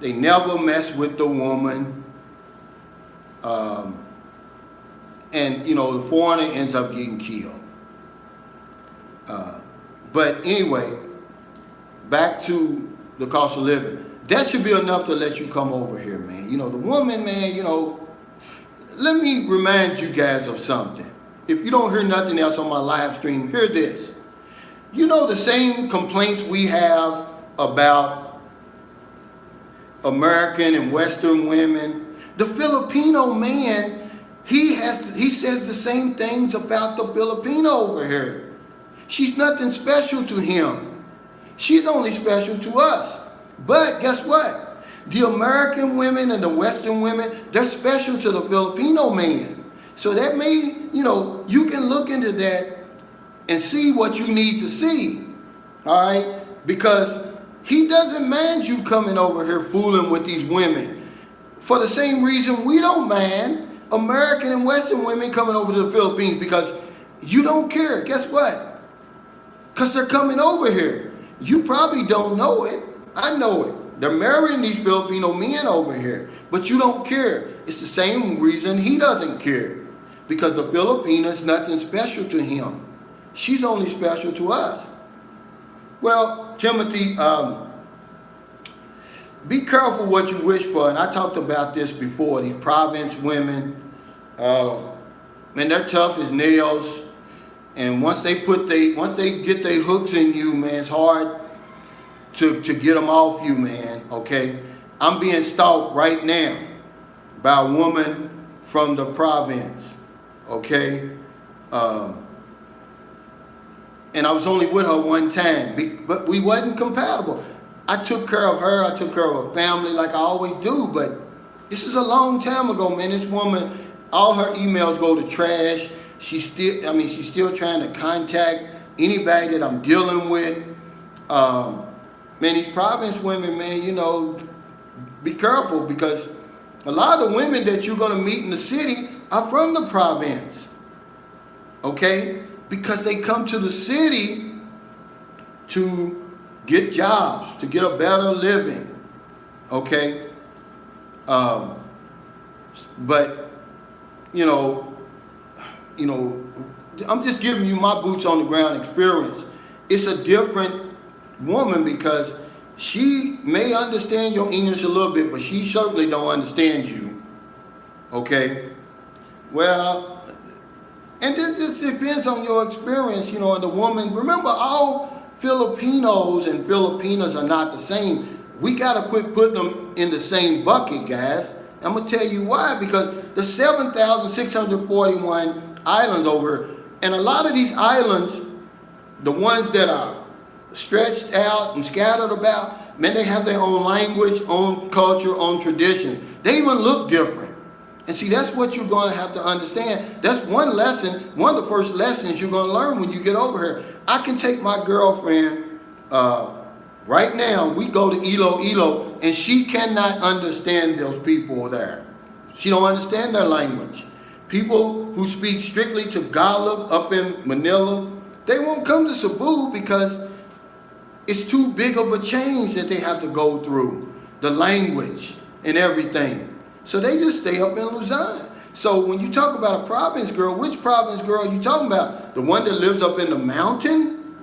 they never mess with the woman, and the foreigner ends up getting killed. But anyway, back to the cost of living. That should be enough to let you come over here, man. The woman, man, let me remind you guys of something. If you don't hear nothing else on my live stream, hear this. The same complaints we have about American and Western women, the Filipino man, he says the same things about the Filipino over here. She's nothing special to him. She's only special to us. But guess what? The American women and the Western women, they're special to the Filipino man. So that may, you can look into that and see what you need to see. All right? Because he doesn't mind you coming over here fooling with these women. For the same reason we don't mind American and Western women coming over to the Philippines, because you don't care. Guess what? Because they're coming over here. You probably don't know it. I know it. They're marrying these Filipino men over here. But you don't care. It's the same reason he doesn't care. Because the Filipina is nothing special to him. She's only special to us. Well, Timothy, be careful what you wish for. And I talked about this before. These province women, man, they're tough as nails. And once they get their hooks in you, man, it's hard to get them off you, man, okay? I'm being stalked right now by a woman from the province, okay? And I was only with her one time, but we wasn't compatible. I took care of her, I took care of her family like I always do, but this is a long time ago, man. This woman, all her emails go to trash. She's still trying to contact anybody that I'm dealing with. Man, these province women, man, be careful, because a lot of the women that you're going to meet in the city are from the province, okay? Because they come to the city to get jobs, to get a better living, okay? But, I'm just giving you my boots on the ground experience. It's a different woman, because she may understand your English a little bit, but she certainly don't understand you, okay? Well, and this just depends on your experience, and the woman. Remember, all Filipinos and Filipinas are not the same. We got to quit putting them in the same bucket, guys. I'm going to tell you why. Because the 7,641 islands over here, and a lot of these islands, the ones that are stretched out and scattered about, man, they have their own language, own culture, own tradition. They even look different. And see, that's what you're going to have to understand. That's one lesson, one of the first lessons you're going to learn when you get over here. I can take my girlfriend, right now, we go to Iloilo, and she cannot understand those people there. She don't understand their language. People who speak strictly Tagalog up in Manila, they won't come to Cebu because it's too big of a change that they have to go through, the language and everything. So they just stay up in Luzon. So when you talk about a province girl, which province girl are you talking about? The one that lives up in the mountain?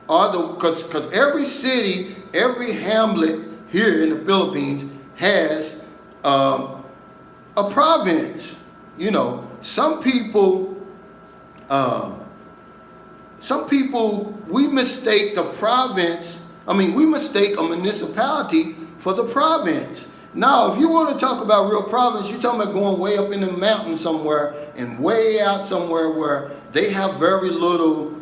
Or because every city, every hamlet here in the Philippines has a province. Some people, we mistake the province, we mistake a municipality for the province. Now, if you want to talk about real province, you're talking about going way up in the mountain somewhere and way out somewhere where they have very little,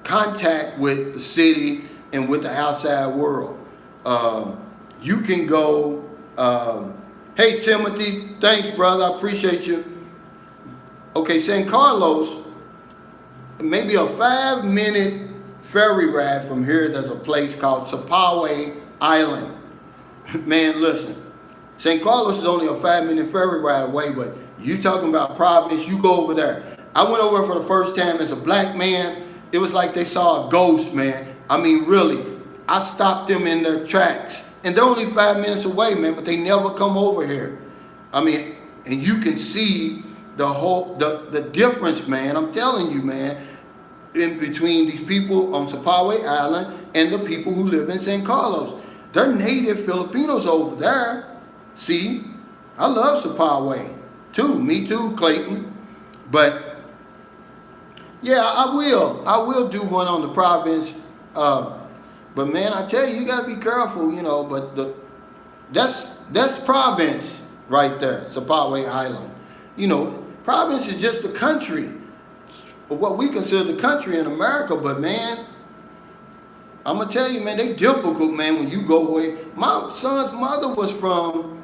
contact with the city and with the outside world. You can go, hey Timothy, thanks brother, I appreciate you. Okay, San Carlos, maybe a 5-minute ferry ride from here, there's a place called Sapaway Island. Man, listen, St. Carlos is only a 5-minute ferry ride away, but you talking about Providence, you go over there. I went over for the first time as a black man. It was like they saw a ghost, man. I mean, really. I stopped them in their tracks. And they're only 5 minutes away, man, but they never come over here. I mean, and you can see the difference, man. I'm telling you, man, in between these people on Sapaway Island and the people who live in San Carlos. They're native Filipinos over there. See, I love Sapaway too. Me too, Clayton. But yeah, I will do one on the province. But man, I tell you, you gotta be careful, you know. But that's province right there, Sapaway Island. You know, province is just the country, what we consider the country in America. But man, I'm gonna tell you, man, they difficult, man, when you go away. My son's mother was from,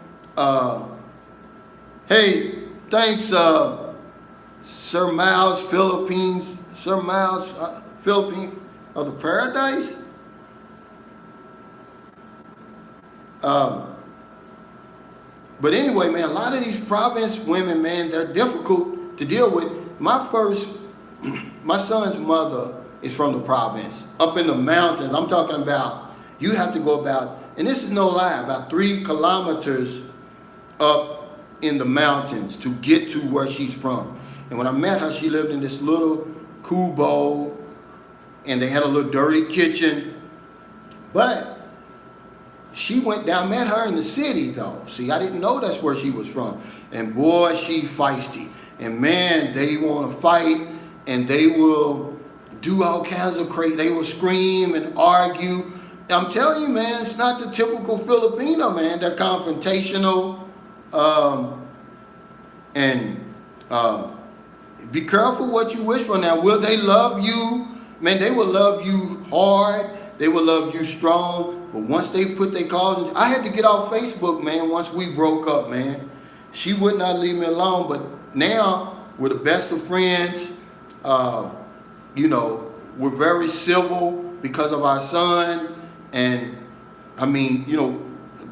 hey, thanks, Sir Miles, Philippines, Sir Miles, Philippines of the Paradise. But anyway, man, a lot of these province women, man, they're difficult to deal with. My son's mother is from the province, up in the mountains. I'm talking about, you have to go about, and this is no lie, about 3 kilometers up in the mountains to get to where she's from. And when I met her, she lived in this little kubo, and they had a little dirty kitchen. But she went down, met her in the city though. See, I didn't know that's where she was from. And boy, she feisty. And man, they want to fight, and they will do all kinds of crazy. They will scream and argue. I'm telling you, man, it's not the typical Filipino, man. They're confrontational. Be careful what you wish for. Now, will they love you? Man, they will love you hard. They will love you strong. But once they put their claws in, I had to get off Facebook, man, once we broke up, man. She would not leave me alone. But now, we're the best of friends. You know, we're very civil because of our son. And, I mean, you know,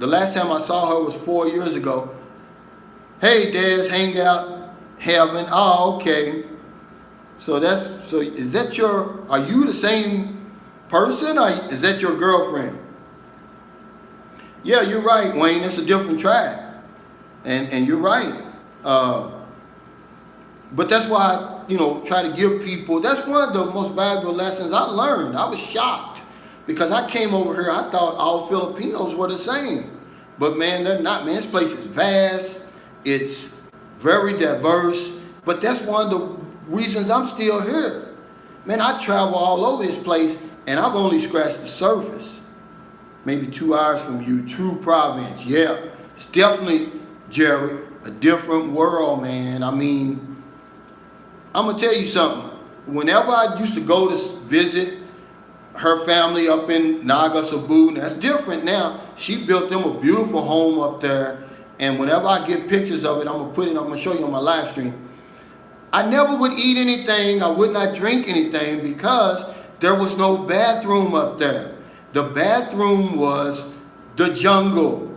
the last time I saw her was 4 years ago. Hey, Des, hang out, heaven. Oh, okay. So is that are you the same person, or is that your girlfriend? Yeah, you're right, Wayne. It's a different tribe. And you're right. But that's why I, you know, try to give people, that's one of the most valuable lessons I learned. I was shocked because I came over here, I thought all Filipinos were the same. But man, they're not, man. This place is vast. It's very diverse. But that's one of the reasons I'm still here. Man, I travel all over this place, and I've only scratched the surface. Maybe 2 hours from you, true province. Yeah, it's definitely, Jerry, a different world, man. I mean, I'm going to tell you something. Whenever I used to go to visit her family up in Naga Cebu, that's different now. She built them a beautiful home up there. And whenever I get pictures of it, I'm going to show you on my live stream. I never would eat anything. I would not drink anything because there was no bathroom up there. The bathroom was the jungle.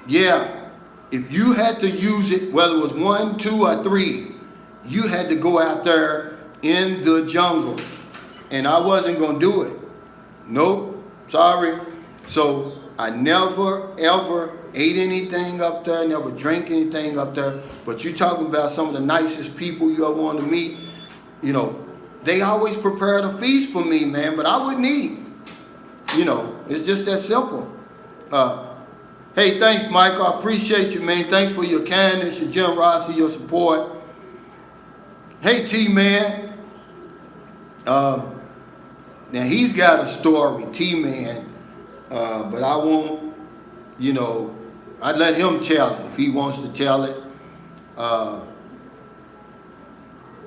Yeah. If you had to use it, whether it was 1, 2, or 3, you had to go out there in the jungle. And I wasn't going to do it. Nope. Sorry. So I never, ever ate anything up there, never drank anything up there. But you're talking about some of the nicest people you ever want to meet. You know, they always prepared a feast for me, man, but I wouldn't eat. You know, it's just that simple. Hey, thanks, Michael. I appreciate you, man. Thanks for your kindness, your generosity, your support. Hey, T-Man. Now, he's got a story, T-Man, but I won't, you know, I'd let him tell it if he wants to tell it.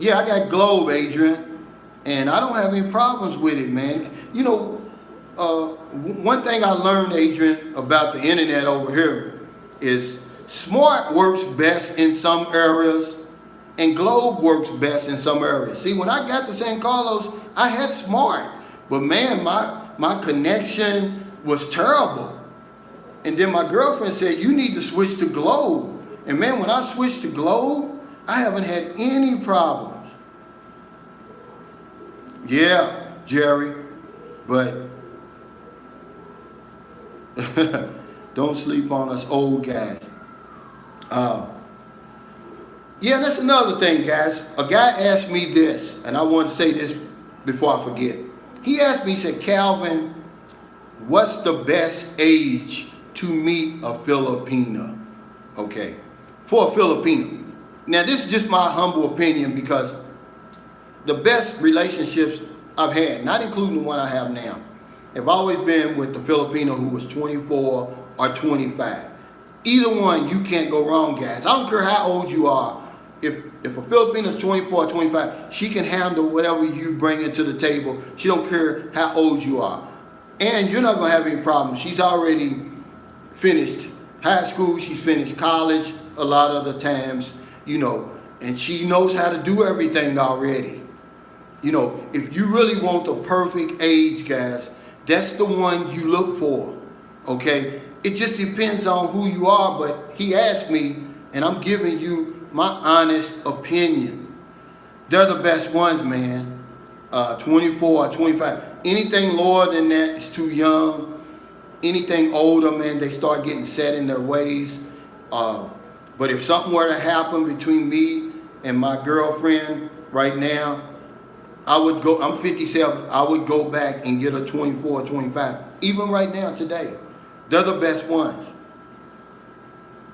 Yeah, I got Globe, Adrian, and I don't have any problems with it, man. You know, One thing I learned, Adrian, about the internet over here is smart works best in some areas and Globe works best in some areas. See, when I got to San Carlos, I had smart, but man, my connection was terrible. And then my girlfriend said, you need to switch to Globe. And man, when I switched to Globe, I haven't had any problems. Yeah, Jerry, but don't sleep on us old guys. Yeah, that's another thing, guys. A guy asked me this, and I want to say this before I forget. He asked me, he said, Calvin, what's the best age to meet a Filipina? Okay, for a Filipino. Now, this is just my humble opinion because the best relationships I've had, not including the one I have now, have always been with the Filipino who was 24 or 25. Either one, you can't go wrong, guys. I don't care how old you are. If a Filipino is 24 or 25, she can handle whatever you bring into the table. She don't care how old you are. And you're not going to have any problems. She's already finished high school. She's finished college a lot of the times, you know, and she knows how to do everything already. You know, if you really want the perfect age, guys, that's the one you look for, okay? It just depends on who you are, but he asked me, and I'm giving you my honest opinion. They're the best ones, man. 24 or 25. Anything lower than that is too young. Anything older, man, they start getting set in their ways. But if something were to happen between me and my girlfriend right now, I would go, I'm 57, I would go back and get a 24 or 25. Even right now, today. They're the best ones.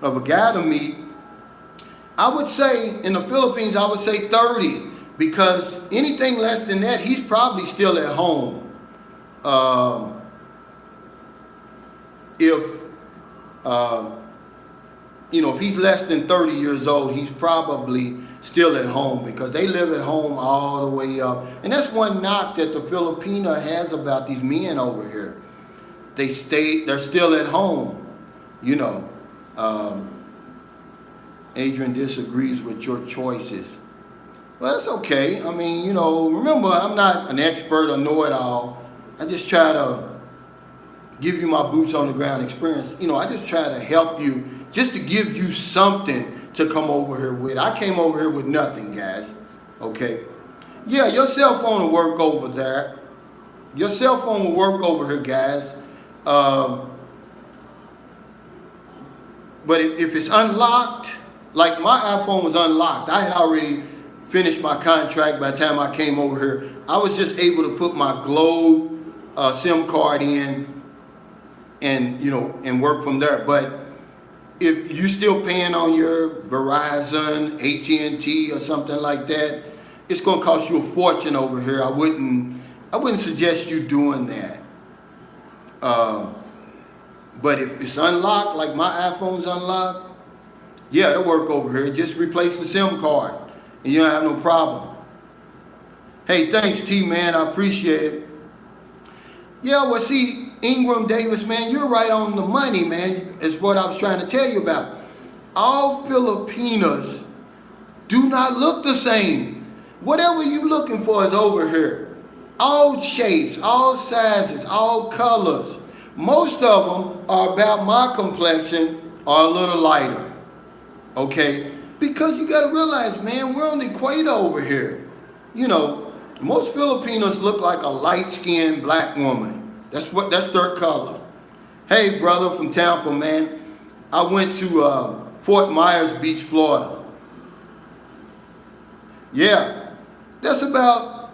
Of a guy to meet, I would say, in the Philippines, I would say 30. Because anything less than that, he's probably still at home. If he's less than 30 years old, he's probably still at home because they live at home all the way up. And that's one knock that the Filipina has about these men over here. They're still at home, you know. Adrian disagrees with your choices. Well, that's okay. I mean, you know, remember, I'm not an expert or know-it-all. I just try to give you my boots on the ground experience. You know, I just try to help you, just to give you something to come over here with. I came over here with nothing, guys. Okay? Yeah, your cell phone will work over there. Your cell phone will work over here, guys. But if it's unlocked, like my iPhone was unlocked. I had already finished my contract by the time I came over here. I was just able to put my Globe SIM card in and, you know, and work from there. But if you're still paying on your Verizon, AT&T or something like that, it's going to cost you a fortune over here. I wouldn't suggest you doing that. But if it's unlocked, like my iPhone's unlocked, yeah, it'll work over here. Just replace the SIM card and you don't have no problem. Hey, thanks, T-Man. I appreciate it. Yeah, well, see, Ingram Davis, man, you're right on the money, man, is what I was trying to tell you about. All Filipinos do not look the same. Whatever you're looking for is over here. All shapes, all sizes, all colors. Most of them are about my complexion or a little lighter. Okay? Because you got to realize, man, we're on the equator over here. You know, most Filipinos look like a light-skinned black woman. That's their color. Hey, brother from Tampa, man. I went to Fort Myers Beach, Florida. Yeah, that's about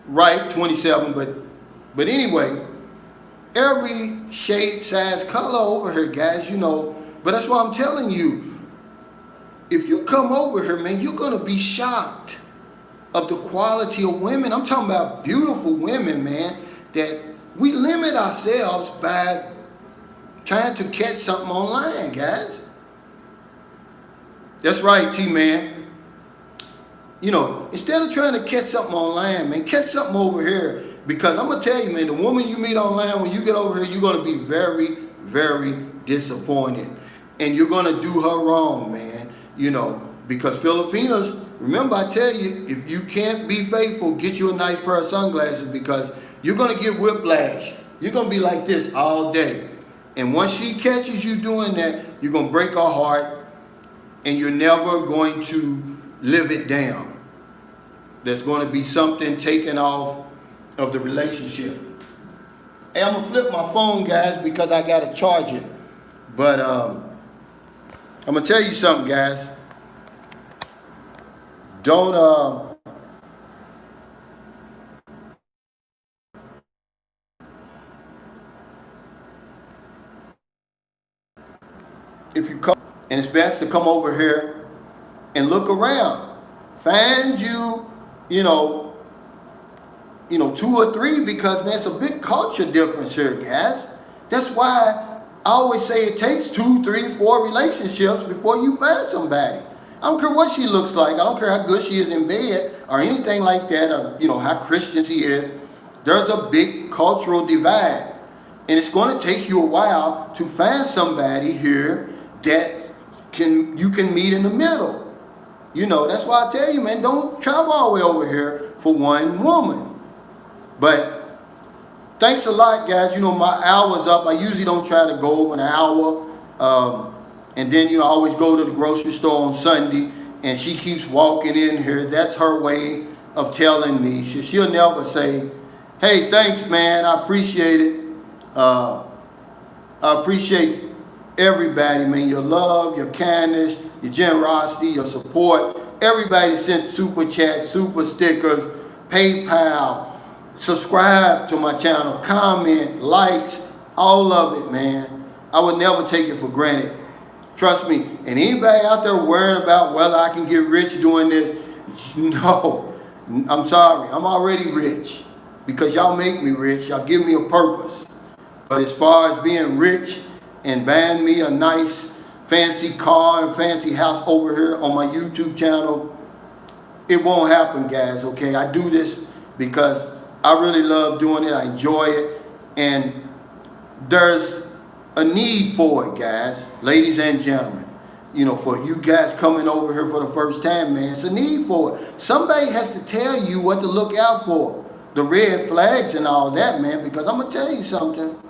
right, 27. But anyway, every shape, size, color over here, guys, you know. But that's why I'm telling you, if you come over here, man, you're going to be shocked of the quality of women. I'm talking about beautiful women, man, that we limit ourselves by trying to catch something online, guys. That's right, T-Man. You know, instead of trying to catch something online, man, catch something over here Because I'm going to tell you, man, the woman you meet online, when you get over here, you're going to be very, very disappointed. And you're going to do her wrong, man. You know, because Filipinos, remember I tell you, if you can't be faithful, get you a nice pair of sunglasses, because you're going to get whiplash. You're going to be like this all day. And once she catches you doing that, you're going to break her heart, and you're never going to live it down. There's going to be something taken off of the relationship. Hey, I'm going to flip my phone, guys, because I got to charge it. But I'm going to tell you something, guys. Don't, if you come, and it's best to come over here and look around. Find you, you know, 2 or 3, because, man, it's a big culture difference here, guys. That's why I always say it takes 2, 3, 4 relationships before you find somebody. I don't care what she looks like. I don't care how good she is in bed or anything like that, or, how Christian she is. There's a big cultural divide. And it's going to take you a while to find somebody here that you can meet in the middle. That's why I tell you, man, don't travel all the way over here for one woman. But thanks a lot, guys. My hour's up. I usually don't try to go over an hour. And then, I always go to the grocery store on Sunday, and she keeps walking in here. That's her way of telling me. She'll never say, hey, thanks, man. I appreciate it. I appreciate everybody, man. Your love, your kindness, your generosity, your support. Everybody sent super chats, super stickers, PayPal. Subscribe to my channel, comment, likes, all of it, man. I would never take it for granted. Trust me. And anybody out there worrying about whether I can get rich doing this, no, I'm sorry. I'm already rich, because y'all make me rich. Y'all give me a purpose. But as far as being rich and buying me a nice fancy car and fancy house over here on my YouTube channel, it won't happen, guys, okay? I do this because I really love doing it. I enjoy it. And there's a need for it, guys, ladies and gentlemen. For you guys coming over here for the first time, man, it's a need for it. Somebody has to tell you what to look out for. The red flags and all that, man, because I'm going to tell you something.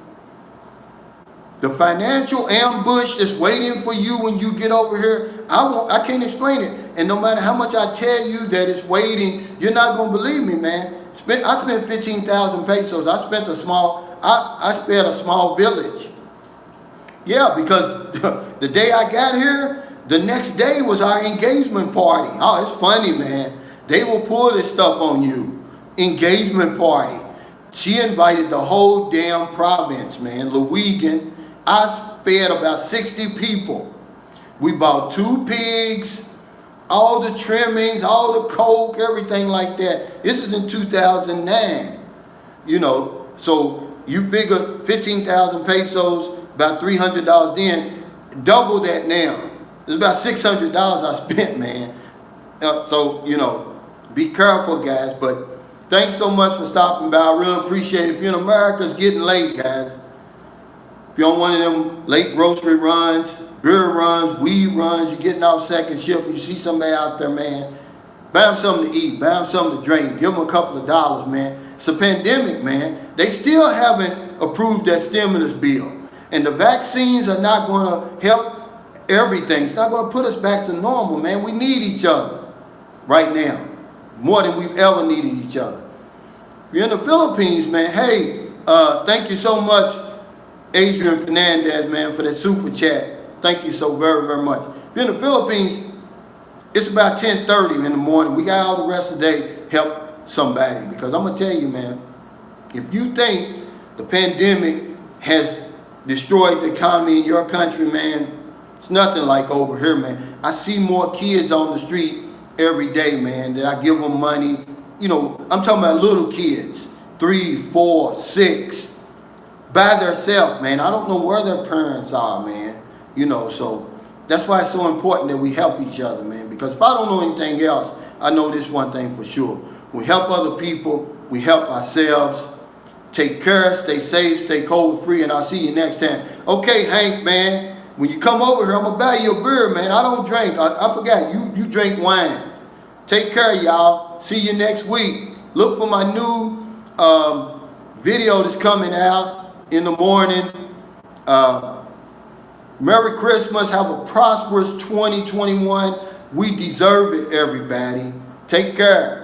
The financial ambush that's waiting for you when you get over here, I can't explain it. And no matter how much I tell you that it's waiting, you're not going to believe me, man. I spent 15,000 pesos. I spent a small village. Yeah, because the day I got here, the next day was our engagement party. Oh, it's funny, man. They will pull this stuff on you. Engagement party. She invited the whole damn province, man. Lewegan. I fed about 60 people. We bought 2 pigs, all the trimmings, all the coke, everything like that. This is in 2009. So you figure 15,000 pesos, about $300 then, double that now. It's about $600 I spent, man. Be careful, guys. But thanks so much for stopping by. I really appreciate it. If you're in America, it's getting late, guys. If you're on one of them late grocery runs, beer runs, weed runs, you're getting off second shift, and you see somebody out there, man, buy them something to eat, buy them something to drink, give them a couple of dollars, man. It's a pandemic, man. They still haven't approved that stimulus bill. And the vaccines are not going to help everything. It's not going to put us back to normal, man. We need each other right now, more than we've ever needed each other. If you're in the Philippines, man, hey, thank you so much, Adrian Fernandez, man, for that super chat. Thank you so very, very much. If you're in the Philippines, it's about 10:30 in the morning. We got all the rest of the day. Help somebody. Because I'm going to tell you, man, if you think the pandemic has destroyed the economy in your country, man, it's nothing like over here, man. I see more kids on the street every day, man, that I give them money. I'm talking about little kids, 3, 4, 6. By themselves, man. I don't know where their parents are, man. So that's why it's so important that we help each other, man. Because if I don't know anything else, I know this one thing for sure. We help other people, we help ourselves. Take care, stay safe, stay COVID free, and I'll see you next time. Okay, Hank, man, when you come over here, I'm going to buy you a beer, man. I don't drink. I forgot, you drink wine. Take care, y'all. See you next week. Look for my new video that's coming out in the morning. Merry Christmas. Have a prosperous 2021. We deserve it, everybody. Take care.